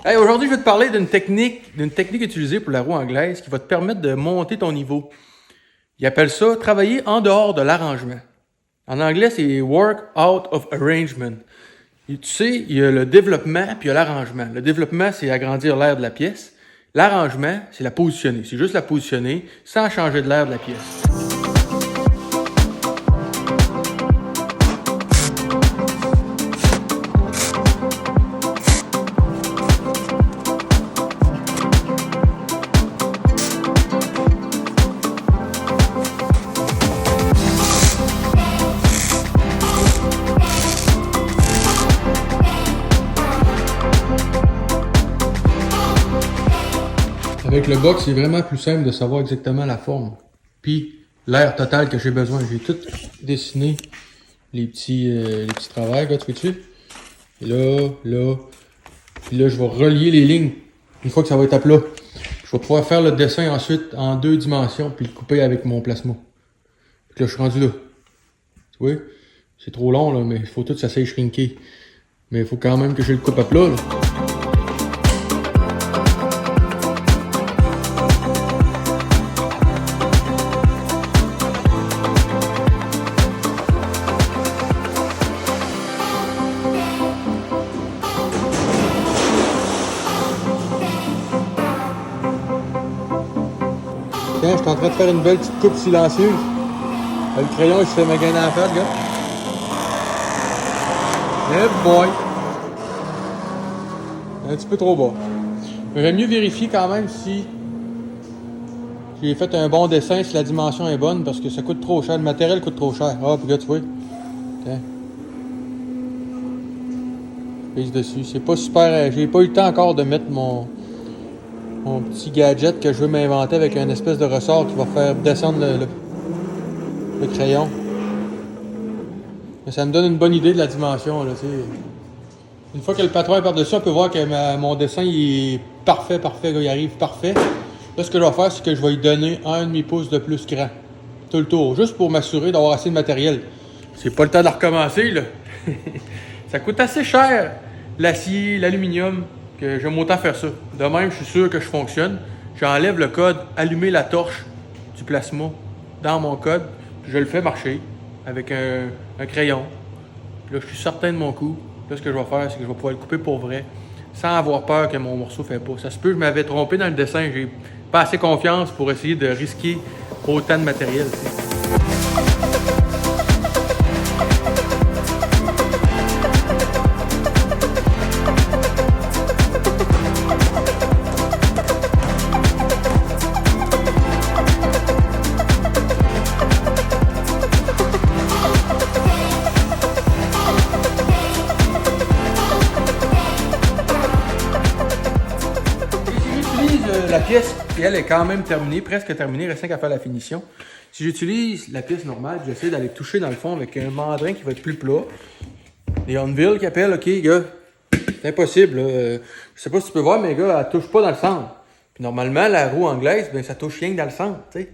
Hey, aujourd'hui, je vais te parler d'une technique utilisée pour la roue anglaise qui va te permettre de monter ton niveau. Ils appellent ça travailler en dehors de l'arrangement. En anglais, c'est work out of arrangement. Et tu sais, il y a le développement puis il y a l'arrangement. Le développement, c'est agrandir l'air de la pièce. L'arrangement, c'est la positionner. C'est juste la positionner sans changer de l'air de la pièce. Avec le box, c'est vraiment plus simple de savoir exactement la forme. Puis l'air total que j'ai besoin. J'ai tout dessiné les petits travails, là, tu vois-tu? Et là. Puis là, je vais relier les lignes une fois que ça va être à plat. Je vais pouvoir faire le dessin ensuite en 2 dimensions puis le couper avec mon plasma. Puis là, je suis rendu là. Tu vois? C'est trop long, là, mais il faut tout que ça s'aille shrinker. Mais il faut quand même que je le coupe à plat, là. Tiens, je suis en train de faire une belle petite coupe silencieuse. Le crayon, il se fait maganer en face, gars. Eh boy! Un petit peu trop bas. J'aurais mieux vérifier quand même si j'ai fait un bon dessin, si la dimension est bonne, parce que ça coûte trop cher. Le matériel coûte trop cher. Ah, puis là, tu vois. Tiens. Prise dessus. C'est pas super. J'ai pas eu le temps encore de mettre mon petit gadget que je veux m'inventer avec un espèce de ressort qui va faire descendre le crayon. Mais ça me donne une bonne idée de la dimension, là, tu sais. Une fois que le patron est par-dessus, on peut voir que mon dessin il est parfait, là, il arrive parfait. Là, ce que je vais faire, c'est que je vais lui donner 1,5 pouce de plus grand. Tout le tour, juste pour m'assurer d'avoir assez de matériel. C'est pas le temps de recommencer, là. Ça coûte assez cher, l'acier, l'aluminium, que j'aime autant faire ça. De même, je suis sûr que je fonctionne. J'enlève le code « Allumer la torche » du plasma dans mon code. Puis je le fais marcher avec un crayon. Puis là, je suis certain de mon coup. Là, ce que je vais faire, c'est que je vais pouvoir le couper pour vrai, sans avoir peur que mon morceau ne fait pas. Ça se peut, je m'avais trompé dans le dessin. J'ai pas assez confiance pour essayer de risquer autant de matériel. T'sais. La pièce, elle est quand même terminée, presque terminée, il reste qu'à faire la finition. Si j'utilise la pièce normale, j'essaie d'aller toucher dans le fond avec un mandrin qui va être plus plat. Les Hunville qui appellent, ok, gars, c'est impossible. Je sais pas si tu peux voir, mais gars, elle touche pas dans le centre. Puis normalement, la roue anglaise, ben, ça touche rien que dans le centre, tu sais.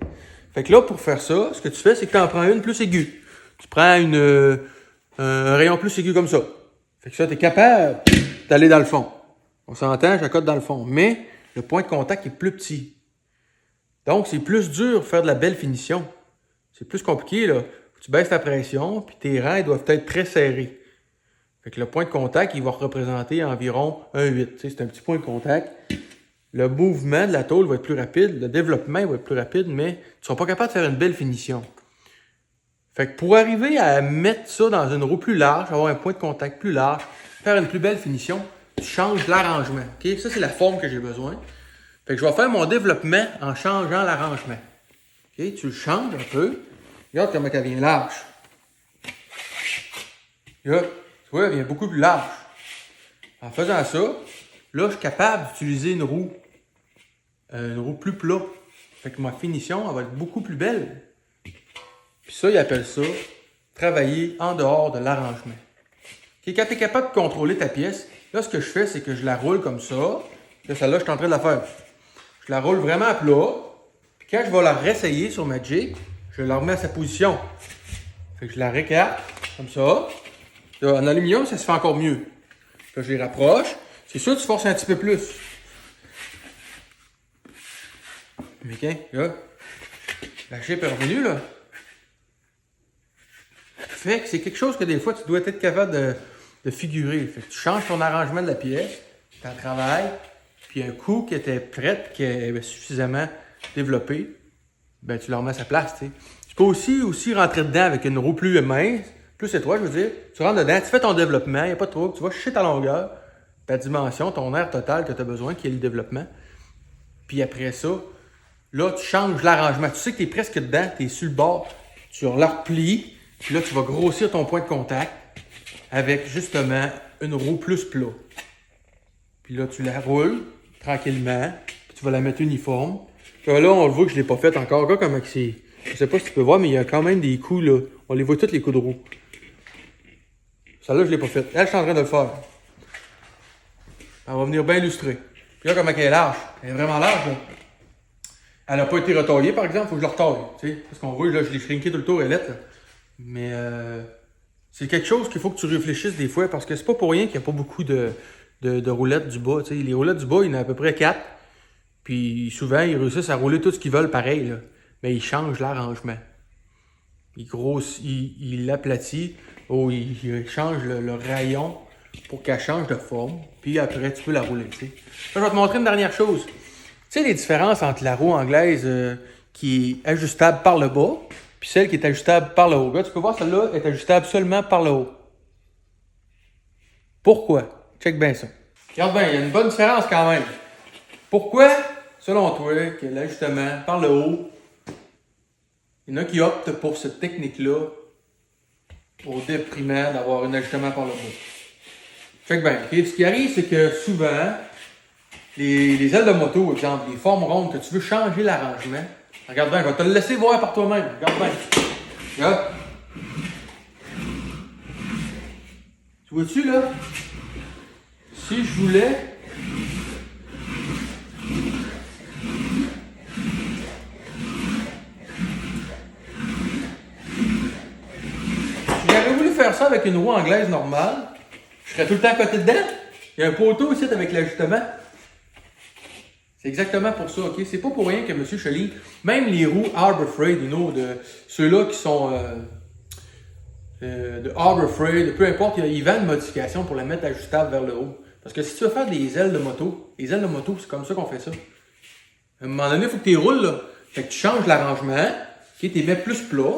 Fait que là, pour faire ça, ce que tu fais, c'est que tu en prends une plus aiguë. Tu prends un rayon plus aigu comme ça. Fait que ça, tu es capable d'aller dans le fond. On s'entend, j'accote dans le fond. Mais le point de contact est plus petit. Donc, c'est plus dur de faire de la belle finition. C'est plus compliqué, là. Tu baisses la pression, puis tes rangs ils doivent être très serrés. Fait que le point de contact, il va représenter environ 1,8. Tu sais, c'est un petit point de contact. Le mouvement de la tôle va être plus rapide, le développement va être plus rapide, mais tu ne seras pas capable de faire une belle finition. Fait que pour arriver à mettre ça dans une roue plus large, avoir un point de contact plus large, faire une plus belle finition, tu changes l'arrangement. Okay? Ça, c'est la forme que j'ai besoin. Fait que je vais faire mon développement en changeant l'arrangement. Okay? Tu le changes un peu. Regarde comment elle vient large. Là, tu vois, elle vient beaucoup plus large. En faisant ça, là, je suis capable d'utiliser une roue plus plate. Fait que ma finition, elle va être beaucoup plus belle. Puis ça, ils appellent ça travailler en dehors de l'arrangement. Okay? Quand tu es capable de contrôler ta pièce, là, ce que je fais, c'est que je la roule comme ça. Là, celle-là, je suis en train de la faire. Je la roule vraiment à plat. Puis quand je vais la réessayer sur ma jig, je la remets à sa position. Fait que je la récarte comme ça. Là, en aluminium, ça se fait encore mieux. Là, je les rapproche. C'est sûr que tu forces un petit peu plus. OK, là, la shape est revenue, là. Fait que c'est quelque chose que des fois, tu dois être capable de figurer. Fait que tu changes ton arrangement de la pièce, tu en travailles, puis un coup qui était prête, qui est suffisamment développé, ben tu le remets à sa place, tu sais. Tu peux aussi rentrer dedans avec une roue plus mince, plus étroite, je veux dire. Tu rentres dedans, tu fais ton développement, il n'y a pas de trouble, tu vas chercher ta longueur, ta dimension, ton air total que tu as besoin, qui est le développement. Puis après ça, là, tu changes l'arrangement. Tu sais que tu es presque dedans, tu es sur le bord, tu la replies, puis là, tu vas grossir ton point de contact avec justement une roue plus plat. Puis là, tu la roules tranquillement, puis tu vas la mettre uniforme. Puis là, on le voit que je ne l'ai pas fait encore. Regarde comment c'est. Je sais pas si tu peux voir, mais il y a quand même des coups là. On les voit tous les coups de roue. Celle-là, je ne l'ai pas faite. Elle, je suis en train de le faire. Elle va venir bien illustrer. Puis là, comment elle est large. Elle est vraiment large, là. Elle n'a pas été retaillée, par exemple, il faut que je la retaille. Tu sais, parce qu'on voit, là, je l'ai shrinké tout le tour, elle est là. Mais c'est quelque chose qu'il faut que tu réfléchisses des fois, parce que c'est pas pour rien qu'il n'y a pas beaucoup de roulettes du bas. Tu sais, les roulettes du bas, il y en a à peu près 4. Puis souvent, ils réussissent à rouler tout ce qu'ils veulent pareil, là. Mais ils changent l'arrangement. Ils grossissent, ils l'aplatissent, ou ils changent le rayon pour qu'elle change de forme. Puis après, tu peux la rouler, tu sais. Là, je vais te montrer une dernière chose. Tu sais les différences entre la roue anglaise qui est ajustable par le bas puis celle qui est ajustable par le haut. Là, tu peux voir, celle-là est ajustable seulement par le haut. Pourquoi? Check bien ça. Regarde bien, il y a une bonne différence quand même. Pourquoi, selon toi, que l'ajustement par le haut, il y en a qui optent pour cette technique-là au déprimant d'avoir un ajustement par le bas? Check bien. Okay? Ce qui arrive, c'est que souvent, les ailes de moto, exemple, les formes rondes, que tu veux changer l'arrangement, regarde bien, je vais te le laisser voir par toi-même. Regarde bien. Regarde. Tu vois-tu, là? Si je voulais... Si j'avais voulu faire ça avec une roue anglaise normale, je serais tout le temps à côté dedans. Il y a un poteau ici avec l'ajustement. C'est exactement pour ça, ok? C'est pas pour rien que M. Cholly, même les roues Harbor Freight, de ceux-là qui sont de Harbor Freight, peu importe, ils vendent une modification pour la mettre ajustable vers le haut. Parce que si tu veux faire des ailes de moto, les ailes de moto, c'est comme ça qu'on fait ça. À un moment donné, il faut que tu les roules, là. Fait que tu changes l'arrangement, ok? Tu les mets plus plat.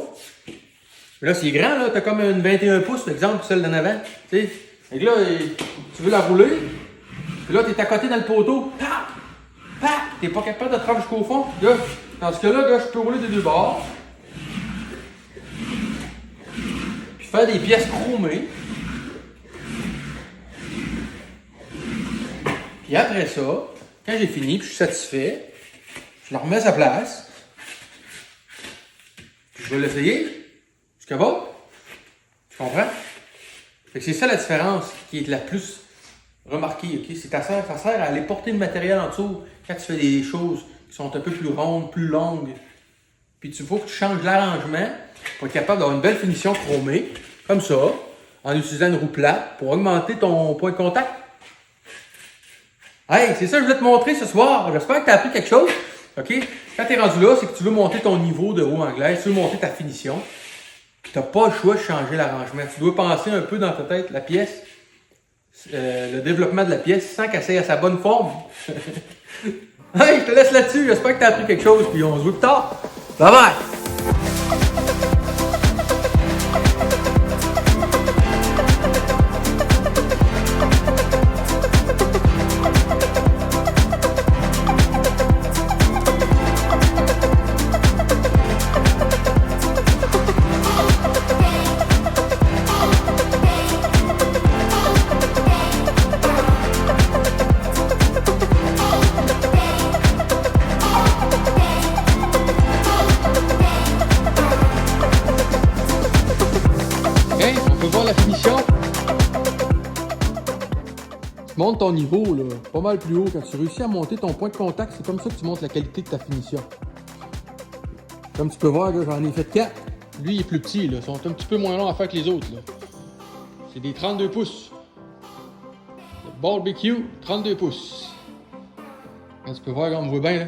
Là, c'est grand, là, t'as comme une 21 pouces, par exemple, celle d'en avant. Tu sais? Fait que là, tu veux la rouler, puis là, tu es à côté dans le poteau. Tac! T'es pas capable de te rendre jusqu'au fond. Là, dans ce cas-là, je peux rouler des deux bords. Puis faire des pièces chromées. Puis après ça, quand j'ai fini, puis je suis satisfait, je la remets à sa place. Puis je vais l'essayer. Jusqu'à bas. Tu comprends? Fait que c'est ça la différence qui est la plus remarquée. Okay? C'est ça sert à aller porter le matériel en dessous quand tu fais des choses qui sont un peu plus rondes, plus longues. Puis il faut que tu changes l'arrangement pour être capable d'avoir une belle finition chromée, comme ça, en utilisant une roue plate pour augmenter ton point de contact. Hey, c'est ça que je voulais te montrer ce soir. J'espère que tu as appris quelque chose. OK? Quand tu es rendu là, c'est que tu veux monter ton niveau de roue anglaise, tu veux monter ta finition. Tu n'as pas le choix de changer l'arrangement. Tu dois penser un peu dans ta tête la pièce, le développement de la pièce sans qu'elle soit à sa bonne forme. Hey, je te laisse là-dessus. J'espère que tu as appris quelque chose. Puis on se voit plus tard. Bye bye! Tu montes ton niveau là, pas mal plus haut. Quand tu réussis à monter ton point de contact, c'est comme ça que tu montes la qualité de ta finition. Comme tu peux voir, là, j'en ai fait 4. Lui, il est plus petit. Là. Ils sont un petit peu moins longs à faire que les autres. C'est des 32 pouces. Barbecue 32 pouces. Là, tu peux voir comme on me voit bien là.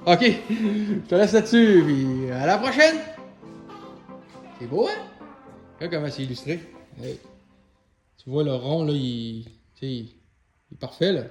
Ok, je te laisse là-dessus, puis à la prochaine! C'est beau, hein? Regarde comment c'est illustré. Hey. Tu vois le rond là, il est parfait là.